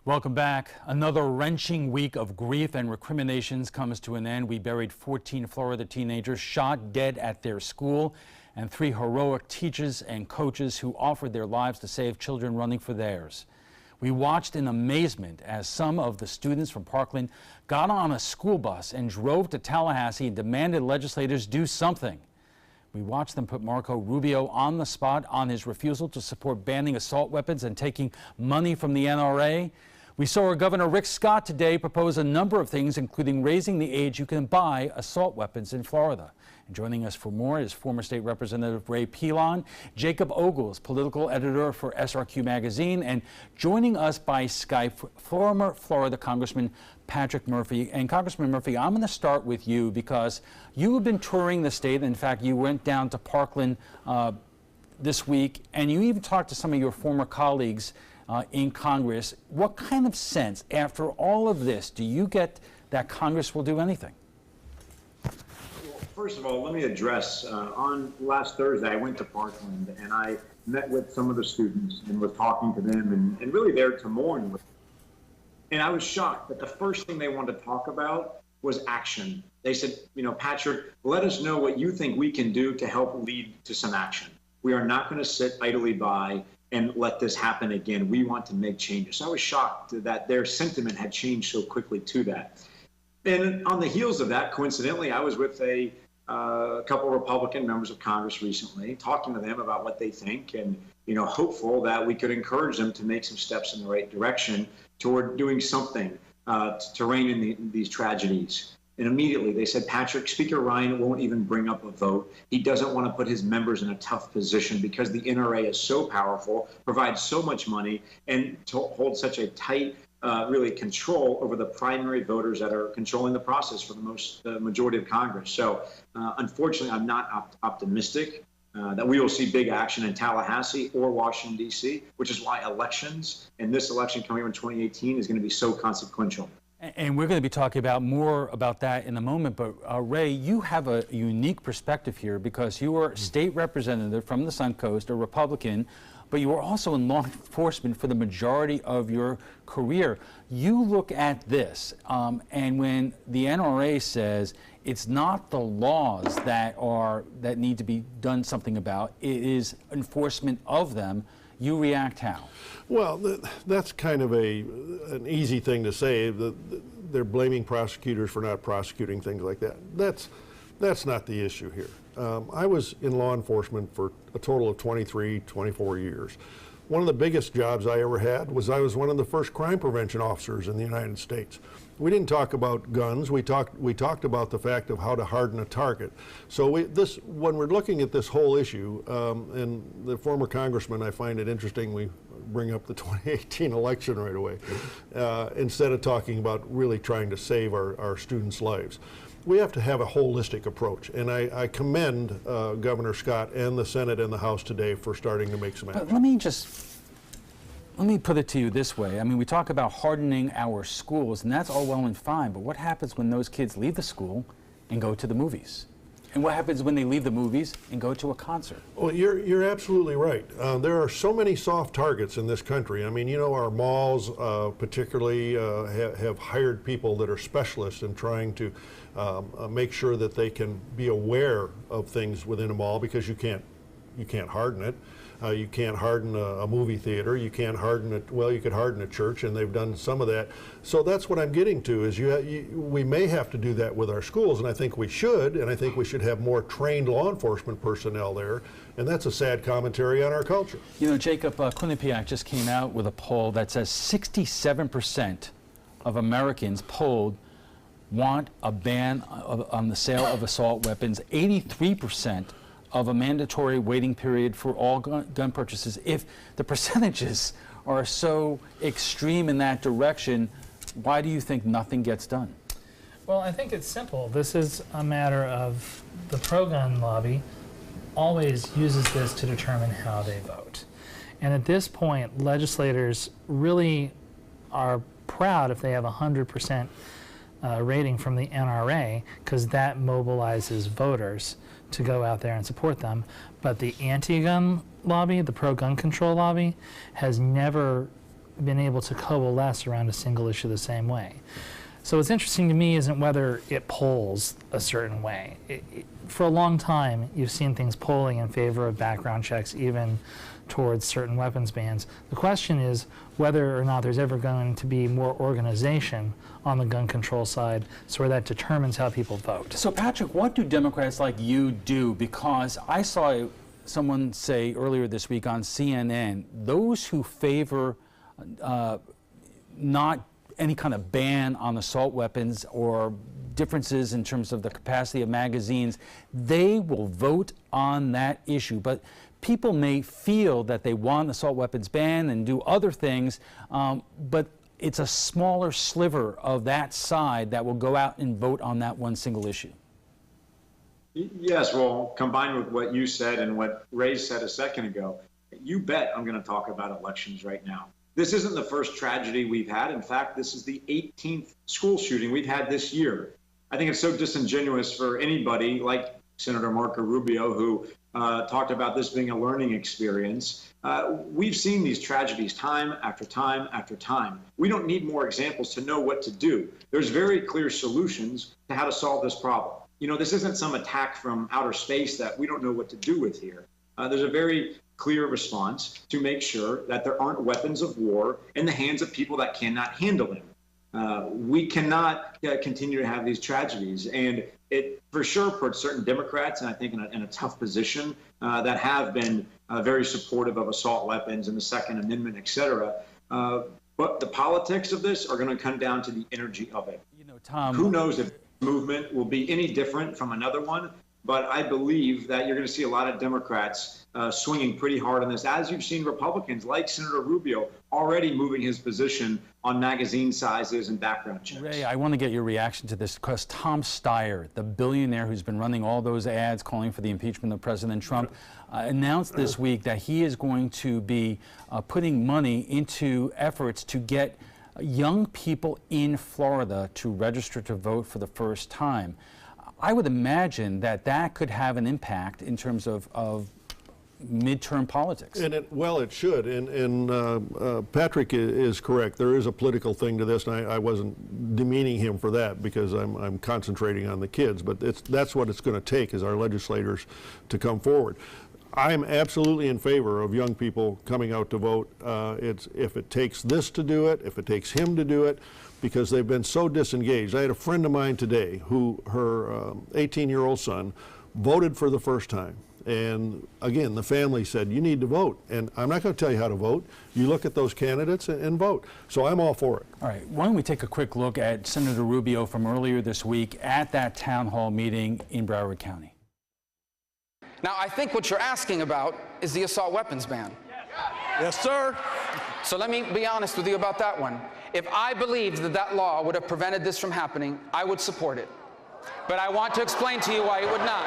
Welcome back. Another wrenching week of grief and recriminations comes to an end. We buried 14 Florida teenagers shot dead at their school and 3 heroic teachers and coaches who offered their lives to save children running for theirs. We watched in amazement as some of the students from Parkland got on a school bus and drove to Tallahassee and demanded legislators do something. We watched them put Marco Rubio on the spot on his refusal to support banning assault weapons and taking money from the NRA. We saw our Governor Rick Scott today propose a number of things, including raising the age you can buy assault weapons in Florida. And joining us for more is former State Representative Ray Pilon, Jacob Ogles, political editor for SRQ Magazine, and joining us by Skype, former Florida Congressman Patrick Murphy. And Congressman Murphy, I'm going to start with you because you have been touring the state. In fact, you went down to Parkland this week, and you even talked to some of your former colleagues in Congress. What kind of sense, after all of this, do you get that Congress will do anything? Well, first of all, let me address, on last Thursday, I went to Parkland and I met with some of the students and was talking to them and really there to mourn with them. And I was shocked that the first thing they wanted to talk about was action. They said, you know, Patrick, let us know what you think we can do to help lead to some action. We are not going to sit idly by and let this happen again. We want to make changes. So I was shocked that their sentiment had changed so quickly to that. And on the heels of that, coincidentally, I was with a couple of Republican members of Congress recently, talking to them about what they think and, you know, hopeful that we could encourage them to make some steps in the right direction toward doing something to rein in these tragedies. And immediately they said, Patrick, Speaker Ryan won't even bring up a vote. He doesn't want to put his members in a tough position because the NRA is so powerful, provides so much money, and holds such a tight, really control over the primary voters that are controlling the process for the majority of Congress. So unfortunately, I'm not optimistic that we will see big action in Tallahassee or Washington, D.C., which is why elections, and this election coming in 2018, is going to be so consequential. And we're going to be talking about more about that in a moment. But Ray, you have a unique perspective here because you are state representative from the Suncoast, a Republican, but you were also in law enforcement for the majority of your career. You look at this, and when the NRA says it's not the laws that need to be done something about, it is enforcement of them, you react how? Well, that's kind of an easy thing to say. They're blaming prosecutors for not prosecuting things like that. That's not the issue here. I was in law enforcement for a total of 23, 24 years. One of the biggest jobs I ever had was I was one of the first crime prevention officers in the United States. We didn't talk about guns. We talked about the fact of how to harden a target. So when we're looking at this whole issue, and the former congressman, I find it interesting we bring up the 2018 election right away, instead of talking about really trying to save our students' lives. We have to have a holistic approach, and I commend Governor Scott and the Senate and the House today for starting to make some action. But let me put it to you this way. I mean, we talk about hardening our schools, and that's all well and fine, but what happens when those kids leave the school and go to the movies? And what happens when they leave the movies and go to a concert? Well, you're absolutely right. There are so many soft targets in this country. I mean, you know, our malls particularly have hired people that are specialists in trying to make sure that they can be aware of things within a mall, because you can't harden it. You can't harden a movie theater. You can't harden it. Well, you could harden a church, and they've done some of that. So that's what I'm getting to, is we may have to do that with our schools, and I think we should, and I think we should have more trained law enforcement personnel there, and that's a sad commentary on our culture. You know, Jacob, Quinnipiac just came out with a poll that says 67% of Americans polled want a ban on the sale of assault weapons, 83% of a mandatory waiting period for all gun purchases. If the percentages are so extreme in that direction, why do you think nothing gets done? Well, I think it's simple. This is a matter of the pro-gun lobby always uses this to determine how they vote. And at this point, legislators really are proud if they have 100% rating from the NRA, because that mobilizes voters to go out there and support them. But the anti-gun lobby, the pro-gun control lobby, has never been able to coalesce around a single issue the same way. So what's interesting to me isn't whether it polls a certain way. For a long time, you've seen things polling in favor of background checks, even towards certain weapons bans. The question is whether or not there's ever going to be more organization on the gun control side, so where that determines how people vote. So Patrick, what do Democrats like you do? Because I saw someone say earlier this week on CNN, those who favor not any kind of ban on assault weapons or differences in terms of the capacity of magazines, they will vote on that issue. But people may feel that they want assault weapons banned and do other things, but it's a smaller sliver of that side that will go out and vote on that one single issue. Yes, well, combined with what you said and what Ray said a second ago, you bet I'm going to talk about elections right now. This isn't the first tragedy we've had. In fact, this is the 18th school shooting we've had this year. I think it's so disingenuous for anybody like Senator Marco Rubio, who talked about this being a learning experience. We've seen these tragedies time after time after time. We don't need more examples to know what to do. There's very clear solutions to how to solve this problem. You know, this isn't some attack from outer space that we don't know what to do with here. There's a very clear response to make sure that there aren't weapons of war in the hands of people that cannot handle them. We cannot continue to have these tragedies, and it for sure puts certain Democrats, and I think in a tough position, that have been very supportive of assault weapons and the Second Amendment, et cetera. But the politics of this are going to come down to the energy of it. You know, Tom, who knows if the movement will be any different from another one? But I believe that you're going to see a lot of Democrats swinging pretty hard on this, as you've seen Republicans like Senator Rubio already moving his position on magazine sizes and background checks. Ray, I want to get your reaction to this because Tom Steyer, the billionaire who's been running all those ads calling for the impeachment of President Trump, announced this week that he is going to be putting money into efforts to get young people in Florida to register to vote for the first time. I would imagine that that could have an impact in terms of midterm politics. And it should. And Patrick is correct. There is a political thing to this, and I wasn't demeaning him for that because I'm concentrating on the kids. But that's what it's going to take is our legislators to come forward. I'm absolutely in favor of young people coming out to vote. If it takes this to do it, if it takes him to do it, because they've been so disengaged. I had a friend of mine today who her 18-year-old son voted for the first time. And again, the family said, you need to vote. And I'm not going to tell you how to vote. You look at those candidates and vote. So I'm all for it. All right, why don't we take a quick look at Senator Rubio from earlier this week at that town hall meeting in Broward County. Now, I think what you're asking about is the assault weapons ban. Yes, sir. So let me be honest with you about that one. If I believed that that law would have prevented this from happening, I would support it. But I want to explain to you why it would not.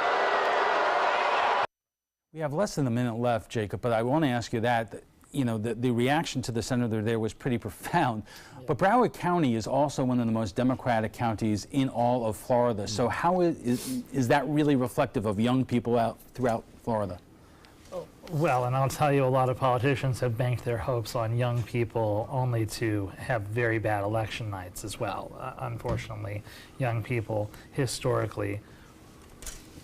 We have less than a minute left, Jacob, but I want to ask you that. You know, the reaction to the senator there was pretty profound. Yeah. But Broward County is also one of the most Democratic counties in all of Florida. So how is that really reflective of young people out throughout Florida? Well, and I'll tell you, a lot of politicians have banked their hopes on young people only to have very bad election nights as well. Unfortunately, young people historically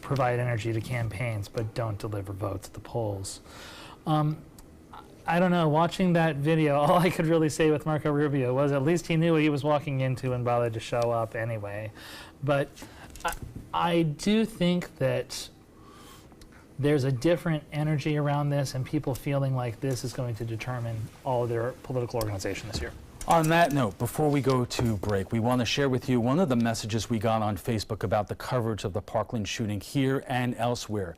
provide energy to campaigns but don't deliver votes at the polls. I don't know, watching that video, all I could really say with Marco Rubio was at least he knew what he was walking into and bothered to show up anyway. But I do think that there's a different energy around this and people feeling like this is going to determine all of their political organization this year. On that note, before we go to break, we want to share with you one of the messages we got on Facebook about the coverage of the Parkland shooting here and elsewhere.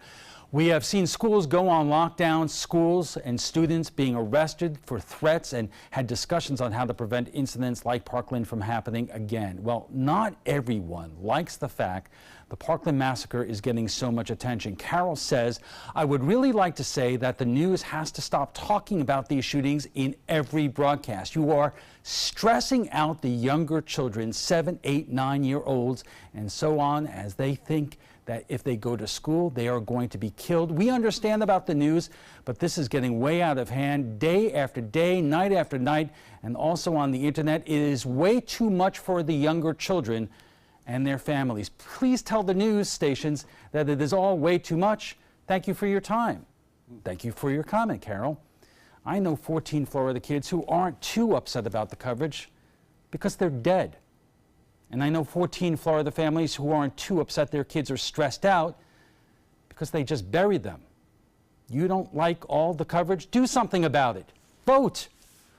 We have seen schools go on lockdown, schools and students being arrested for threats, and had discussions on how to prevent incidents like Parkland from happening again. Well, not everyone likes the fact the Parkland massacre is getting so much attention. Carol says, I would really like to say that the news has to stop talking about these shootings in every broadcast. You are stressing out the younger children, 7, 8, 9-year-olds, and so on, as they think that if they go to school, they are going to be killed. We understand about the news, but this is getting way out of hand day after day, night after night, and also on the internet. It is way too much for the younger children and their families. Please tell the news stations that it is all way too much. Thank you for your time. Thank you for your comment, Carol. I know 14 Florida kids who aren't too upset about the coverage because they're dead. And I know 14 Florida families who aren't too upset their kids are stressed out because they just buried them. You don't like all the coverage? Do something about it. Vote.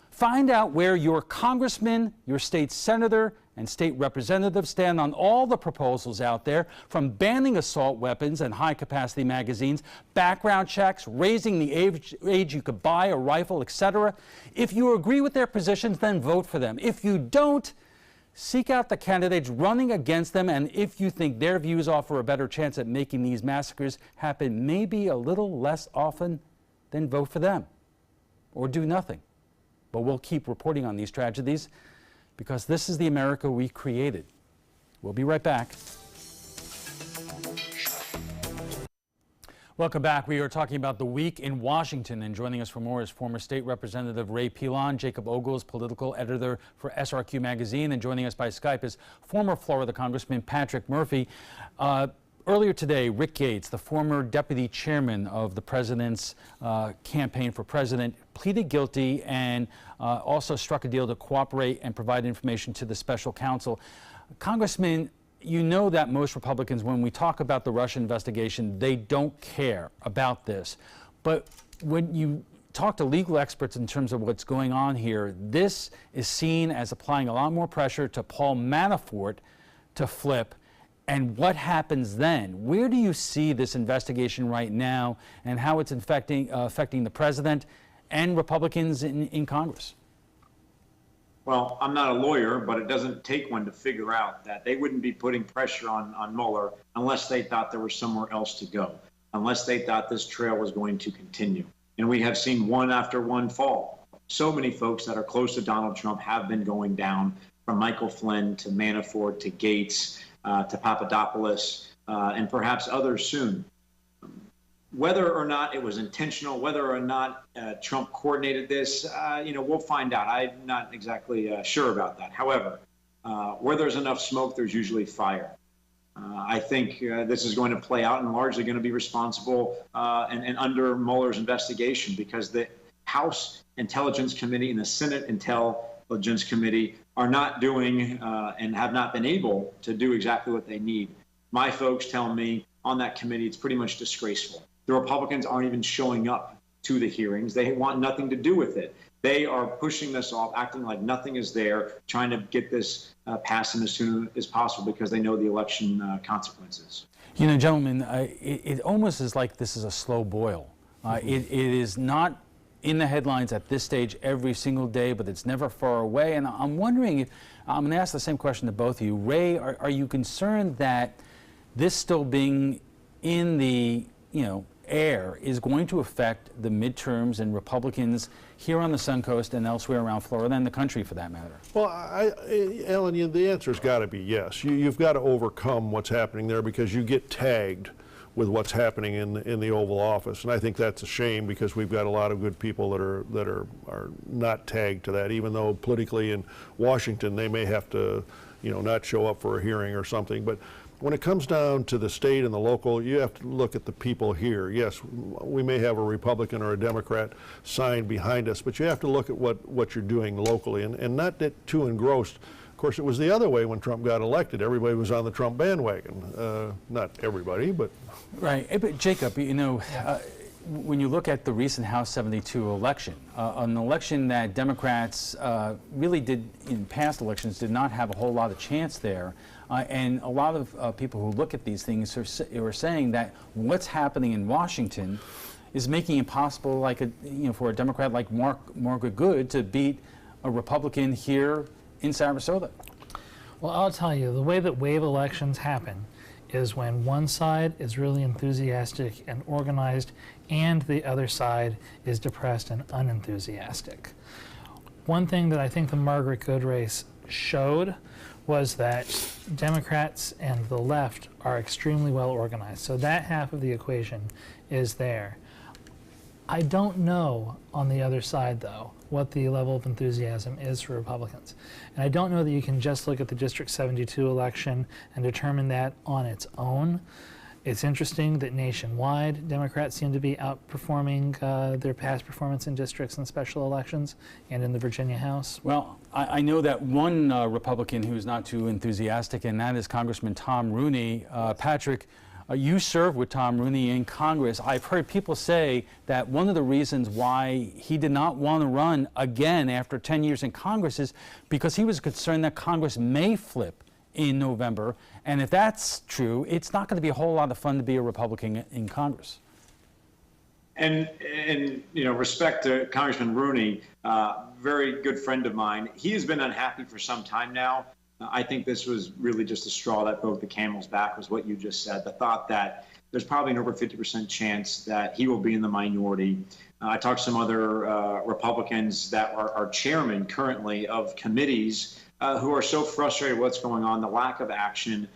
Find out where your congressman, your state senator, and state representative stand on all the proposals out there, from banning assault weapons and high-capacity magazines, background checks, raising the age you could buy a rifle, etc. If you agree with their positions, then vote for them. If you don't, seek out the candidates running against them, and if you think their views offer a better chance at making these massacres happen maybe a little less often, then vote for them or do nothing. But we'll keep reporting on these tragedies because this is the America we created. We'll be right back. Welcome back. We are talking about the week in Washington, and joining us for more is former State Representative Ray Pilon, Jacob Ogles, political editor for SRQ Magazine, and joining us by Skype is former Florida Congressman Patrick Murphy. Earlier today, Rick Gates, the former deputy chairman of the president's campaign for president, pleaded guilty and also struck a deal to cooperate and provide information to the special counsel. Congressman, you know that most Republicans, when we talk about the Russia investigation, they don't care about this. But when you talk to legal experts in terms of what's going on here, this is seen as applying a lot more pressure to Paul Manafort to flip. And what happens then? Where do you see this investigation right now and how it's affecting the president and Republicans in Congress? Well, I'm not a lawyer, but it doesn't take one to figure out that they wouldn't be putting pressure on Mueller unless they thought there was somewhere else to go, unless they thought this trail was going to continue. And we have seen one after one fall. So many folks that are close to Donald Trump have been going down, from Michael Flynn to Manafort to Gates to Papadopoulos and perhaps others soon. Whether or not it was intentional, whether or not Trump coordinated this, we'll find out. I'm not exactly sure about that. However, where there's enough smoke, there's usually fire. I think this is going to play out and largely going to be responsible and under Mueller's investigation, because the House Intelligence Committee and the Senate Intelligence Committee are not doing and have not been able to do exactly what they need. My folks tell me on that committee it's pretty much disgraceful. The Republicans aren't even showing up to the hearings. They want nothing to do with it. They are pushing this off, acting like nothing is there, trying to get this passed as soon as possible because they know the election consequences. You know, gentlemen, it almost is like this is a slow boil. It is not in the headlines at this stage every single day, but it's never far away. And I'm wondering if, I'm going to ask the same question to both of you. Ray, are you concerned that this still being in the, air is going to affect the midterms and Republicans here on the Suncoast and elsewhere around Florida and the country for that matter? Well, Alan, the answer's got to be yes. You've got to overcome what's happening there because you get tagged with what's happening in the Oval Office, and I think that's a shame because we've got a lot of good people that are not tagged to that, even though politically in Washington they may have to, not show up for a hearing or something. But when it comes down to the state and the local, you have to look at the people here. Yes, we may have a Republican or a Democrat sign behind us, but you have to look at what you're doing locally and not get too engrossed. Of course, it was the other way when Trump got elected. Everybody was on the Trump bandwagon. Not everybody, but... Right. But Jacob, when you look at the recent House 72 election, an election that Democrats really did, in past elections, did not have a whole lot of chance there. And a lot of people who look at these things are saying that what's happening in Washington is making it possible, for a Democrat like Margaret Good to beat a Republican here in Sarasota. Well, I'll tell you, the way that wave elections happen is when one side is really enthusiastic and organized and the other side is depressed and unenthusiastic. One thing that I think the Margaret Good race showed was that Democrats and the left are extremely well organized. So that half of the equation is there. I don't know on the other side, though, what the level of enthusiasm is for Republicans. And I don't know that you can just look at the District 72 election and determine that on its own. It's interesting that nationwide, Democrats seem to be outperforming their past performance in districts and special elections and in the Virginia House. Well, I know that one Republican who's not too enthusiastic, and that is Congressman Tom Rooney. Patrick, you served with Tom Rooney in Congress. I've heard people say that one of the reasons why he did not want to run again after 10 years in Congress is because he was concerned that Congress may flip in November. And if that's true, it's not going to be a whole lot of fun to be a Republican in Congress. And you know, respect to Congressman Rooney, very good friend of mine. He has been unhappy for some time now. I think this was really just a straw that broke the camel's back, was what you just said. The thought that there's probably an over 50% chance that he will be in the minority. I talked to some other Republicans that are chairmen currently of committees who are so frustrated with what's going on, the lack of action.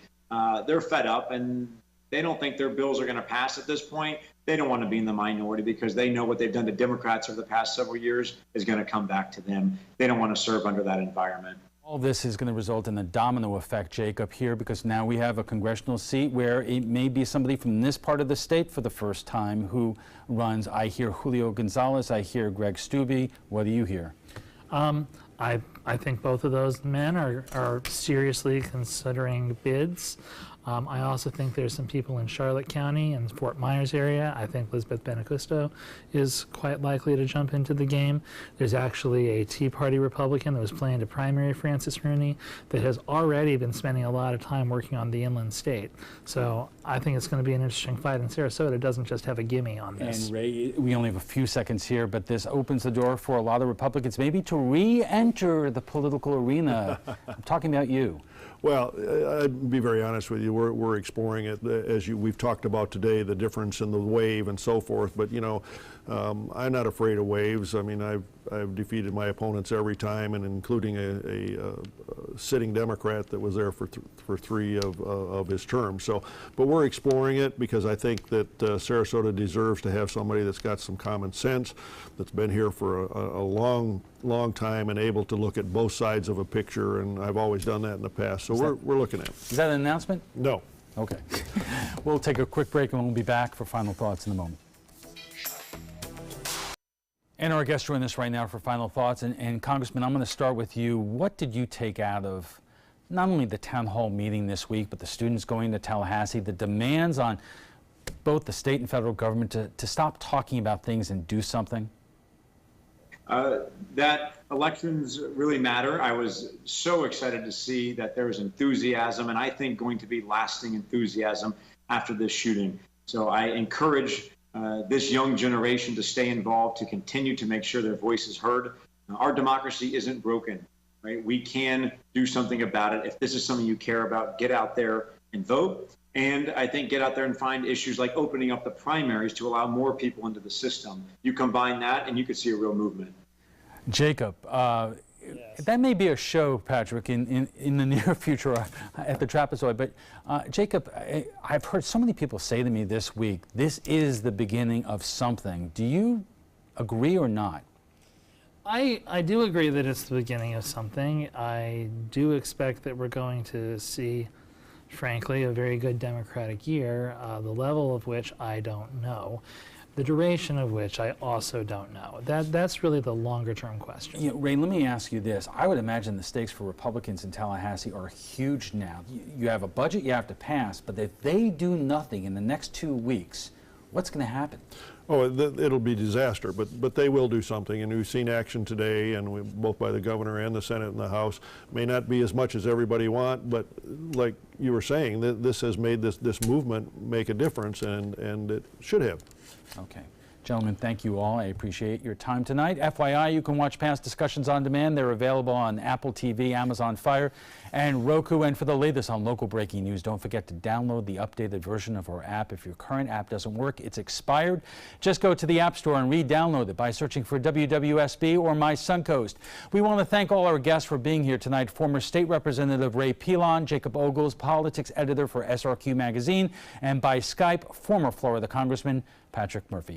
They're fed up, and they don't think their bills are going to pass at this point. They don't want to be in the minority because they know what they've done to Democrats over the past several years is going to come back to them. They don't want to serve under that environment. All this is going to result in a domino effect, Jacob, here, because now we have a congressional seat where it may be somebody from this part of the state for the first time who runs. I hear Julio Gonzalez, I hear Greg Steube. What do you hear? I think both of those men are seriously considering bids. I also think there's some people in Charlotte County and Fort Myers area. I think Elizabeth Benacusto is quite likely to jump into the game. There's actually a Tea Party Republican that was planning to primary Francis Rooney that has already been spending a lot of time working on the inland state. So I think it's going to be an interesting fight, and Sarasota doesn't just have a gimme on this. And Ray, we only have a few seconds here, but this opens the door for a lot of Republicans maybe to re-enter the political arena. I'm talking about you. Well, I'd be very honest with you. We're exploring it, as we've talked about today, the difference in the wave and so forth. But you know, I'm not afraid of waves. I mean, I've defeated my opponents every time, and including a sitting Democrat that was there for three of his terms. So, but we're exploring it because I think that Sarasota deserves to have somebody that's got some common sense, that's been here for a long time and able to look at both sides of a picture. And I've always done that in the past. So we're looking at it. Is that an announcement? No. Okay. We'll take a quick break and we'll be back for final thoughts in a moment. And our guests join us right now for final thoughts. And Congressman, I'm going to start with you. What did you take out of not only the town hall meeting this week, but the students going to Tallahassee, the demands on both the state and federal government to stop talking about things and do something? That elections really matter. I was so excited to see that there was enthusiasm, and I think going to be lasting enthusiasm after this shooting. So I encourage this young generation to stay involved, to continue to make sure their voice is heard. Our democracy isn't broken, right? We can do something about it. If this is something you care about, get out there and vote. And I think get out there and find issues like opening up the primaries to allow more people into the system. You combine that and you could see a real movement. Jacob, yes. That may be a show, Patrick, in the near future at the Trapezoid. But Jacob, I've heard so many people say to me this week, this is the beginning of something. Do you agree or not? I do agree that it's the beginning of something. I do expect that we're going to see, frankly, a very good Democratic year, the level of which I don't know. The duration of which I also don't know. That's really the longer-term question. You know, Ray, let me ask you this. I would imagine the stakes for Republicans in Tallahassee are huge now. You have a budget you have to pass, but if they do nothing in the next 2 weeks, what's going to happen? Oh, it'll be disaster, but they will do something, and we've seen action today, and both by the governor and the Senate and the House. May not be as much as everybody want, but like you were saying, this has made this movement make a difference, and it should have. Okay. Gentlemen, thank you all. I appreciate your time tonight. FYI, you can watch past discussions on demand. They're available on Apple TV, Amazon Fire, and Roku. And for the latest on local breaking news, don't forget to download the updated version of our app. If your current app doesn't work, it's expired. Just go to the App Store and re-download it by searching for WWSB or My Suncoast. We want to thank all our guests for being here tonight. Former State Representative Ray Pilon, Jacob Ogles, politics editor for SRQ Magazine, and by Skype, former Florida Congressman Patrick Murphy.